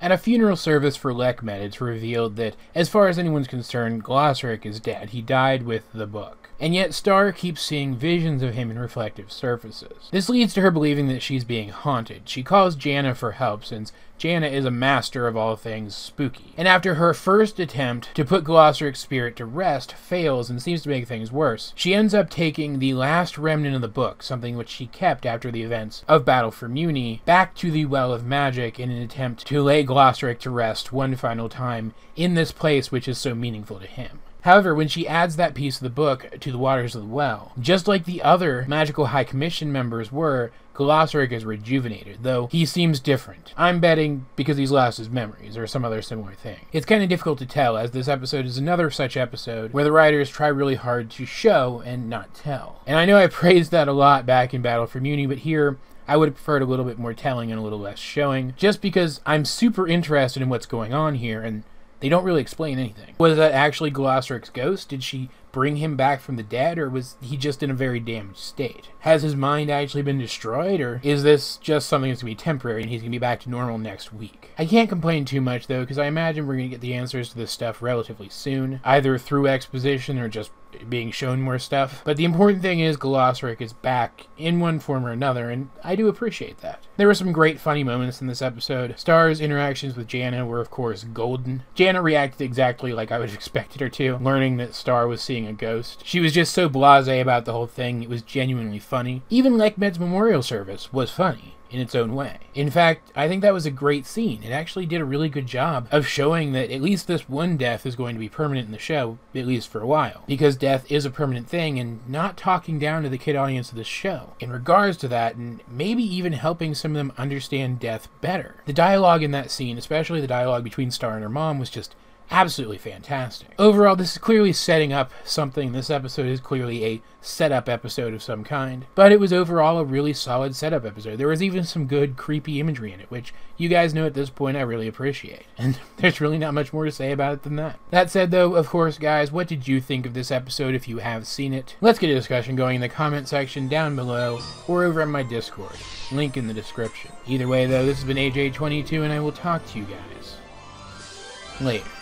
At a funeral service for Lekmet, it's revealed that, as far as anyone's concerned, Glossaryck is dead. He died with the book. And yet Star keeps seeing visions of him in reflective surfaces. This leads to her believing that she's being haunted. She calls Jennah for help, since Jennah is a master of all things spooky. And after her first attempt to put Glossaryck's spirit to rest fails and seems to make things worse, she ends up taking the last remnant of the book, something which she kept after the events of Battle for Muni, back to the Well of Magic in an attempt to lay Glossaryck to rest one final time in this place which is so meaningful to him. However, when she adds that piece of the book to the waters of the well, just like the other Magical High Commission members were, Glossaryck is rejuvenated, though he seems different. I'm betting because he's lost his memories, or some other similar thing. It's kind of difficult to tell, as this episode is another such episode where the writers try really hard to show and not tell. And I know I praised that a lot back in Battle for Muni, but here, I would have preferred a little bit more telling and a little less showing, just because I'm super interested in what's going on here, and they don't really explain anything. Was that actually Glossaryck's ghost? Did she bring him back from the dead, or was he just in a very damaged state? Has his mind actually been destroyed, or is this just something that's going to be temporary and he's going to be back to normal next week? I can't complain too much, though, because I imagine we're going to get the answers to this stuff relatively soon, either through exposition or just being shown more stuff. But the important thing is Glossaryck is back in one form or another, and I do appreciate that. There were some great funny moments in this episode. Star's interactions with Jennah were, of course, golden. Jennah reacted exactly like I would have expected her to, learning that Star was seeing a ghost. She was just so blasé about the whole thing, it was genuinely funny. Even Lekmet's memorial service was funny in its own way. In fact, I think that was a great scene. It actually did a really good job of showing that at least this one death is going to be permanent in the show, at least for a while. Because death is a permanent thing, and not talking down to the kid audience of the show in regards to that, and maybe even helping some of them understand death better. The dialogue in that scene, especially the dialogue between Star and her mom, was just absolutely fantastic. Overall, this is clearly setting up something. This episode is clearly a setup episode of some kind, but it was overall a really solid setup episode. There was even some good creepy imagery in it, which you guys know at this point I really appreciate, and there's really not much more to say about it than that. That said, though, of course, guys, what did you think of this episode if you have seen it? Let's get a discussion going in the comment section down below or over on my Discord, link in the description. Either way, though, this has been AJ22, and I will talk to you guys later.